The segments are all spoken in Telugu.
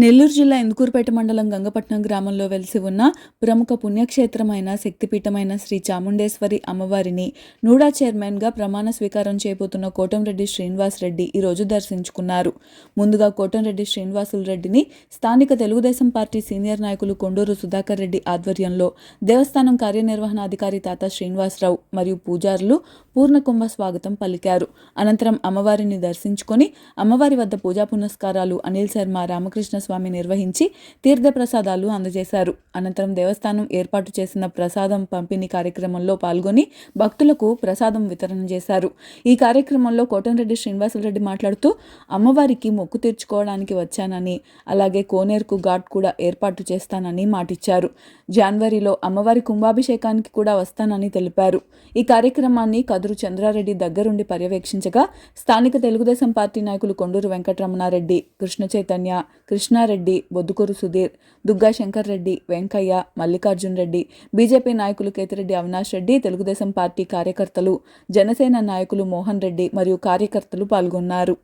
నెల్లూరు జిల్లా ఇందుకూరుపేట మండలం గంగపట్నం గ్రామంలో వెలిసి ఉన్న ప్రముఖ పుణ్యక్షేత్రమైన శక్తిపీఠమైన శ్రీ చాముండేశ్వరి అమ్మవారిని నూడా చైర్మన్గా ప్రమాణ స్వీకారం చేయబోతున్న కోటంరెడ్డి శ్రీనివాసరెడ్డి ఈరోజు దర్శించుకున్నారు. ముందుగా కోటంరెడ్డి శ్రీనివాసులు రెడ్డిని స్థానిక తెలుగుదేశం పార్టీ సీనియర్ నాయకులు కొండూరు సుధాకర్ రెడ్డి ఆధ్వర్యంలో దేవస్థానం కార్యనిర్వహణాధికారి తాత శ్రీనివాసరావు మరియు పూజారులు పూర్ణకుంభ స్వాగతం పలికారు. అనంతరం అమ్మవారిని దర్శించుకొని అమ్మవారి వద్ద పూజా పునస్కారాలు అనిల్ శర్మ, రామకృష్ణ స్వామి నిర్వహించి తీర్థ ప్రసాదాలు అందజేశారు. అనంతరం దేవస్థానం ఏర్పాటు చేసిన ప్రసాదం పంపిణీ కార్యక్రమంలో పాల్గొని భక్తులకు ప్రసాదం వితరణ చేశారు. ఈ కార్యక్రమంలో కోటంరెడ్డి శ్రీనివాసరెడ్డి మాట్లాడుతూ అమ్మవారికి మొక్కు తీర్చుకోవడానికి వచ్చానని, అలాగే కోనేరుకు ఘాట్ కూడా ఏర్పాటు చేస్తానని మాటిచ్చారు. జనవరిలో అమ్మవారి కుంభాభిషేకానికి కూడా వస్తానని తెలిపారు. ఈ కార్యక్రమాన్ని కదురు చంద్రారెడ్డి దగ్గరుండి పర్యవేక్షించగా స్థానిక తెలుగుదేశం పార్టీ నాయకులు కొండూరు వెంకటరమణారెడ్డి, కృష్ణ చైతన్య, కృష్ణారెడ్డి, బొద్దుకూరు సుధీర్, దుగ్గా శంకర్ రెడ్డి, వెంకయ్య, మల్లికార్జున్ రెడ్డి, బీజేపీ నాయకులు కేతిరెడ్డి అవినాష్ రెడ్డి, తెలుగుదేశం పార్టీ కార్యకర్తలు, జనసేన నాయకులు మోహన్ రెడ్డి మరియు కార్యకర్తలు పాల్గొన్నారు.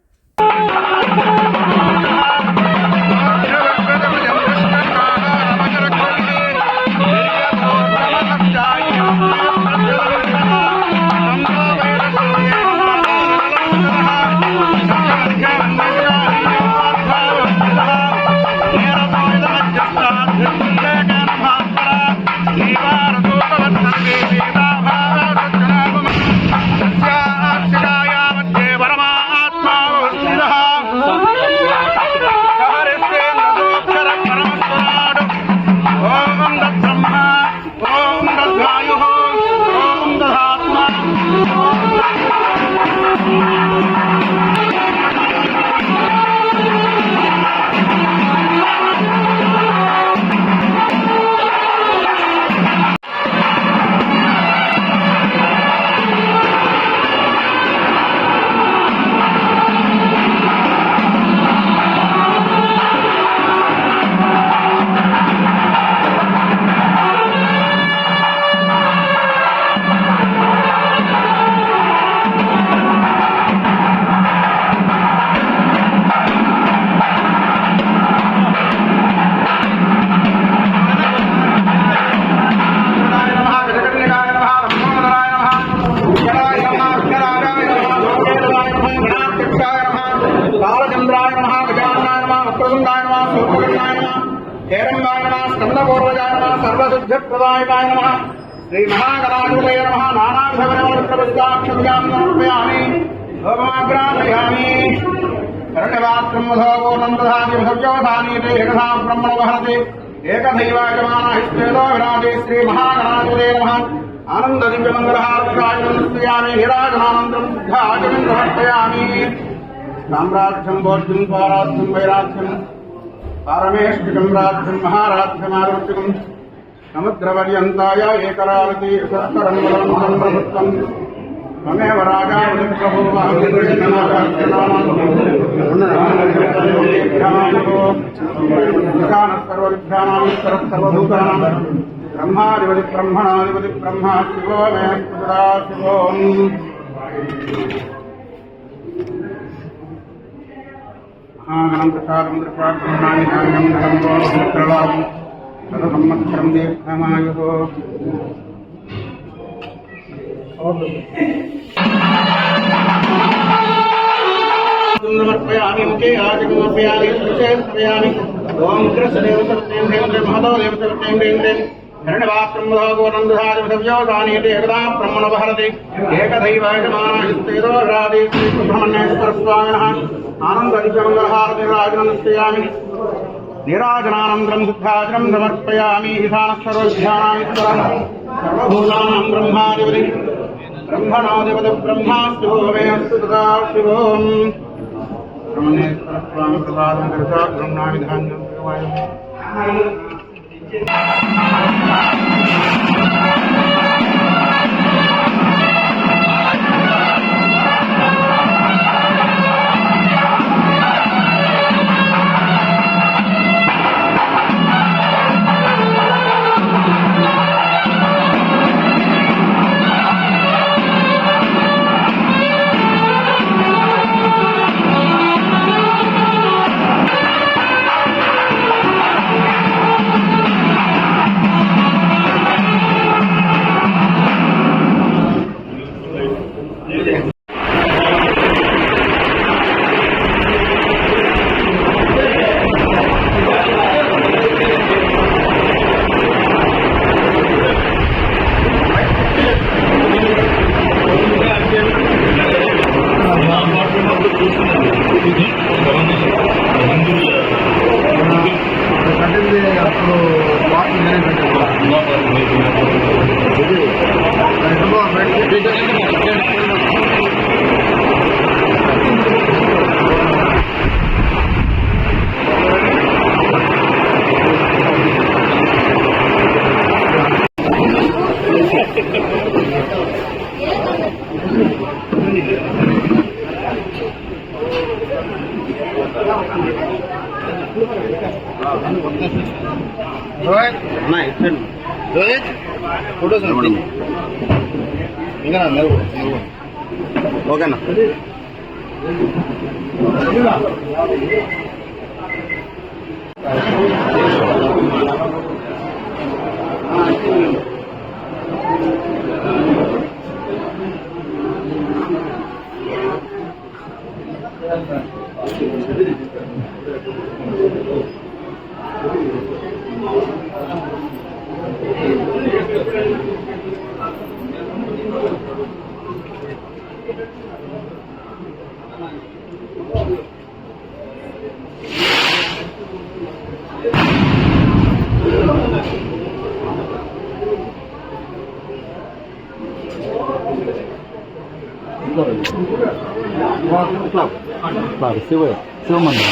सर्वसिद्धिप्रदायकाय नमः श्री महागणाधिपतये नमः नानाविधवरवरप्रबुद्धाक्षभुजां समर्पयामि भवमाग्रापयामि करणवात्रं मधोपूर्णं दधाति भव्योधानीते एकधा ब्रह्मणो वहति एकदैवायमानः स्तेजो विराजे श्री महागणाधिपतये नमः आनन्ददिव्यमङ्गलहारत्राय नमस्यामि निराजनानन्दं बुद्धाचलं समर्पयामि साम्राज्यं भोज्यं स्वाराज्यं वैराज्यं पारमेष्टिकं राज्यं महाराज्यमारोग्यं समुद्रपर्यन्ताय एकरावती सत्तरं बलं सम्प्रभुत्वं ममेव राजा सर्वविद्यानां सर्वभूतानां ब्रह्माधिपति ब्रह्मणाधिपति ब्रह्मा शिवो मे सदा शिवोम् महागणं प्रसादं सर्वसंवत्सरं दीर्घमायुः समर्पयामि मुखे आजमर्पयामि समर्पयामि ओम कृष्णदेवसत्तेन्द्रेन्द्र महदोदेवसत्तेन्द्रेन्द्र हिरण्यवात्रम्भोगोनन्दधारिभव्योदानीते एकदा ब्रह्मणोपहरति एकदैवायमानस्तेजो राधे श्रीसुब्रह्मण्येश्वरस्वामिनः आनन्ददिव्यमङ्गलहारतिराजनमस्यामि निराजनानन्दं सिद्धाचलं समर्पयामि ईशानः सर्वविद्यानामीश्वरः सर्वभूतानां ब्रह्माधिपति ब्रह्मणोऽधिपति ब्रह्मा शिवो मे अस्तु तथा शिवोम् ब्रह्मण्येश्वरस्वामी प्रसादं कृता ब्रह्माणि धान्यं రోహిత్ ఫోటోస్ ఇంకా ఓకేనా శివమందిరం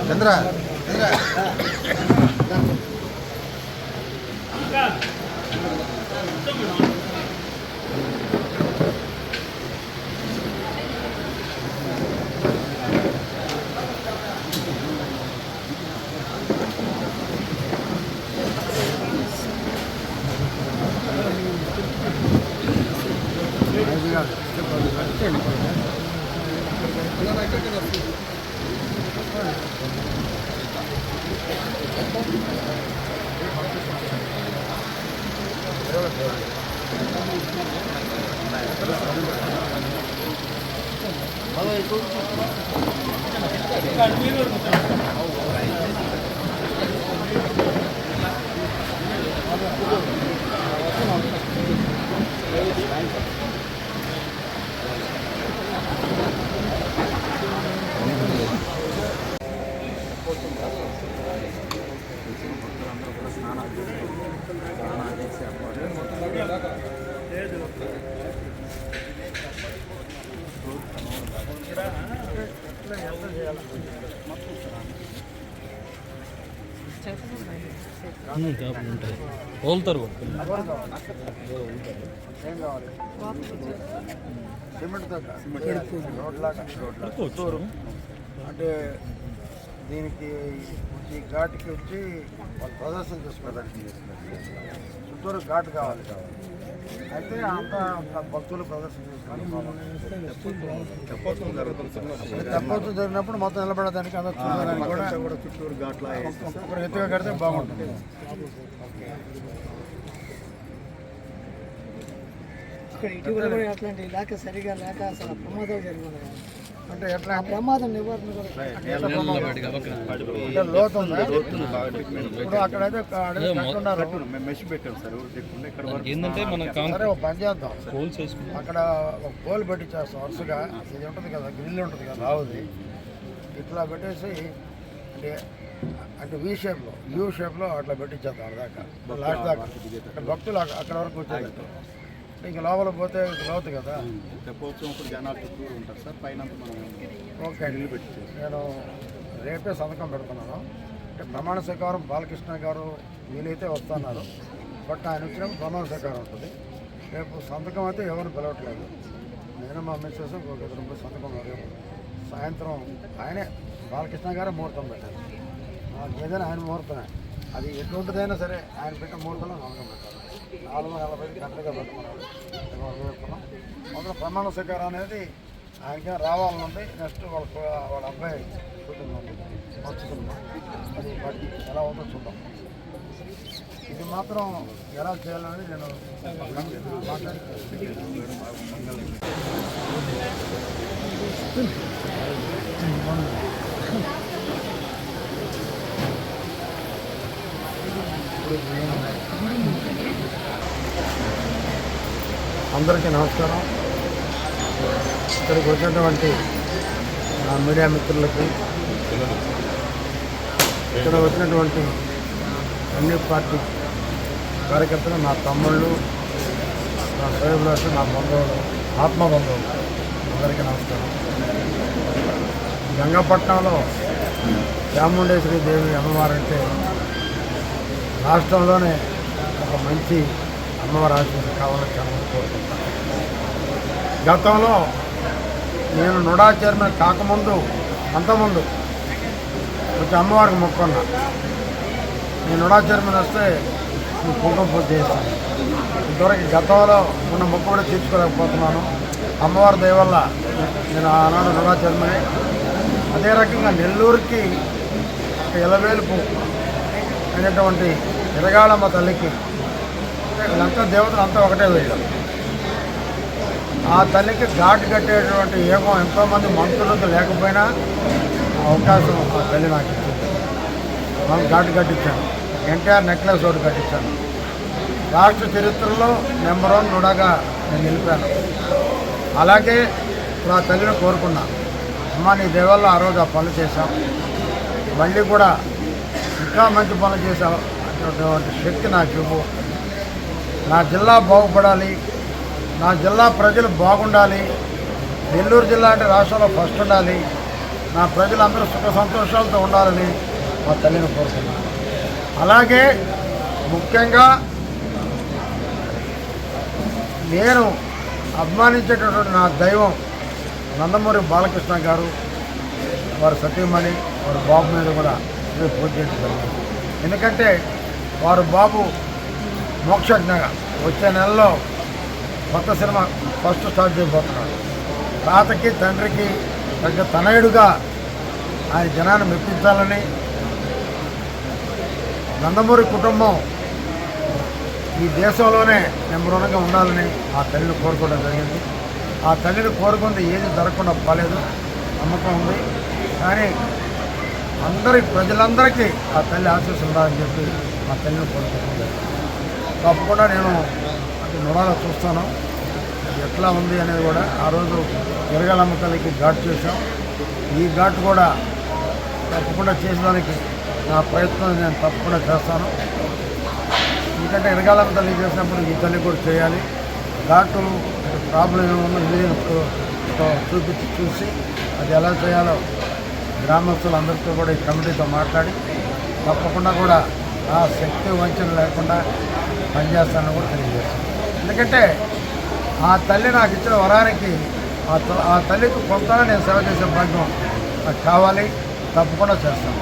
చంద్ర వదులుతారు అంటే దీనికి ఈ ఘాటుకి వచ్చి వాళ్ళు ప్రదర్శన చేసుకోవడానికి చుట్టూరు ఘాటు కావాలి అయితే అంతా భక్తులు ప్రదర్శన చేసుకోవాలి. తెప్పోత్సవం జరిగినప్పుడు మొత్తం నిలబడడానికి అంతా చూడడానికి కూడా చుట్టూరు ఘాట్లా ఒక్కొక్కరు ఎత్తుగా కడితే బాగుంటుంది. ఇక్కడ ఇటీవల కూడా అట్లాంటి లేక సరిగా లేక అసలు ప్రమాదాలు జరిగినాయి. అంటే ఎట్లా ప్రమాదం నివారణ కూడా అంటే లోతు ఉందా? ఇప్పుడు అక్కడైతే మెష్ పెట్టాం సార్ ఏంటంటే మన సరే ఒక పని చేద్దాం, అక్కడ ఒక పోల్ పెట్టి చేస్తాం వరుసగా. ఇది ఉంటుంది కదా, గ్రిల్ ఉంటుంది కదా రావుది, ఇట్లా పెట్టేసి అంటే అంటే వి షేప్లో యూ షేప్లో అట్లా పెట్టించేద్దాం దాకా లాస్ట్ దాకా. భక్తులు అక్కడ వరకు వచ్చేది. ఇంకా లోపల పోతే లోతు కదా. తెప్పోత్సవం జనాలు చుట్టూరు ఉంటారు సార్, పైన మనం ఓకే, నేను రేపే సంతకం పెడుతున్నాను. అంటే ప్రమాణ స్వీకారం బాలకృష్ణ గారు వీలైతే వస్తున్నారు, బట్ ఆయన వచ్చినప్పుడు ప్రమాణ స్వీకారం ఉంటుంది. రేపు సంతకం అయితే ఎవరు పిలవట్లేదు. నేను మా మిస్సెస్ ఒక 2 రూపాయలు సంతకం రేపు సాయంత్రం ఆయనే బాలకృష్ణ గారే ముహూర్తం పెట్టారు. ఏదైనా ఆయన ముహూర్తమే. అది ఎటువంటిదైనా సరే ఆయన పెట్టిన మూర్తలో నమ్మకం పెట్టాలి. 440 గంటలుగా పెట్టుకున్నాడు. మొదలు ప్రమాణ స్వీకారం అనేది ఆయనకి రావాలనుంది. నెక్స్ట్ వాళ్ళ అబ్బాయి షూటింగ్ ఉంది, వస్తుంది. అది వాటికి ఎలా ఉందో చూద్దాం. ఇది మాత్రం ఎలా చేయాలని నేను మాట్లాడి అందరికీ నమస్కారం. ఇక్కడికి వచ్చినటువంటి నా మీడియా మిత్రులకి, ఇక్కడ వచ్చినటువంటి అన్ని పార్టీ కార్యకర్తలు, నా తమ్ముళ్ళు, నా సోదరులు, నా బంధువులు, ఆత్మబంధువులు అందరికీ నమస్కారం. గంగపట్నంలో చాముండేశ్వరి దేవి అమ్మవారంటే రాష్ట్రంలోనే ఒక మంచి అమ్మవారి ఆశీస్సు కావాలని చాలా కోరుకుంటాను. గతంలో నేను నుడా చైర్మన్ కాకముందు అంతకుముందు వచ్చి అమ్మవారికి మొక్కున్నా. నేను నుడా చైర్మన్ వస్తే నేను కుంకుమ పూజ చేస్తాను. ఇంతవరకు గతంలో ఉన్న మొక్కు కూడా తీర్చుకోలేకపోతున్నాను. అమ్మవారి దయ వల్ల నేను ఆనాడు నుడా చైర్మనే. అదే రకంగా నెల్లూరుకి ఎలవేలుపు అయినటువంటి ఇరగాళమ్మ తల్లికి వీళ్ళంతా దేవతలు అంతా ఒకటే వెళ్ళాం. ఆ తల్లికి ఘాటు కట్టేటువంటి ఏమో ఎంతోమంది మంత్రులకు లేకపోయినా అవకాశం ఆ తల్లి నాకు ఇచ్చింది. మనం ఘాటు కట్టించాను. ఎన్టీఆర్ నెక్లెస్ ఒకటి కట్టించాను. రాష్ట్ర చరిత్రలో నెంబర్ 1 నుడగా నేను నిలిపాను. అలాగే ఇప్పుడు ఆ తల్లిని కోరుకున్నా, అమ్మ నీ దేవల్లో ఆ రోజు ఆ పనులు చేశాం, మళ్ళీ కూడా ఇంకా మంచి పనులు చేశావు అనేటువంటి శక్తి నాకు ఇవ్వు. నా జిల్లా బాగుపడాలి, నా జిల్లా ప్రజలు బాగుండాలి, నెల్లూరు జిల్లా అంటే రాష్ట్రంలో ఫస్ట్ ఉండాలి, నా ప్రజలందరూ సుఖ సంతోషాలతో ఉండాలని మా తల్లిని కోరుకున్నాను. అలాగే ముఖ్యంగా నేను అభిమానించేటటువంటి నా దైవం నందమూరి బాలకృష్ణ గారు, వారి సతీమణి, వారి బాబు మీద కూడా పూజ చేయడం జరిగింది. ఎందుకంటే వారు బాబు మోక్షజ్ఞగా వచ్చే నెలలో కొత్త సినిమా ఫస్ట్ స్టార్ట్ చేయబోతున్నాడు. తాతకి తండ్రికి తగ్గ తనయుడుగా ఆయన జనాన్ని మెప్పించాలని, నందమూరి కుటుంబం ఈ దేశంలోనే నెంబర్ 1గా ఉండాలని ఆ తల్లిని కోరుకోవడం జరిగింది. ఆ తల్లిని కోరుకుంది ఏది జరగకుండా పోలేదు, నమ్మకం ఉంది. కానీ ప్రజలందరికీ ఆ తల్లి ఆశీస్సులు ఉండాలని చెప్పి ఆ తల్లిని కోరుకుంటుంది. తప్పకుండా నేను అది నుడాలో చూస్తాను ఎట్లా ఉంది అనేది కూడా. ఆ రోజు ఇరగాలమ్మ తల్లికి ఘాటు చేశాం. ఈ ఘాటు కూడా తప్పకుండా చేసేదానికి నా ప్రయత్నం నేను తప్పకుండా చేస్తాను. ఎందుకంటే ఇరగాలమ్మ తల్లి చేసినప్పుడు ఈ తల్లి కూడా చేయాలి. ఘాటు ప్రాబ్లం ఏమన్నా ఇంజనీర్ చూసి అది ఎలా చేయాలో గ్రామస్తులందరితో కూడా ఈ కమిటీతో మాట్లాడి తప్పకుండా కూడా ఆ శక్తి వంచన లేకుండా పనిచేస్తానని కూడా తెలియజేస్తాను. ఎందుకంటే ఆ తల్లి నాకు ఇచ్చిన వరానికి ఆ తల్లికి కొంత నేను సేవ చేసే భాగ్యం నాకు కావాలి. తప్పకుండా చేస్తాను.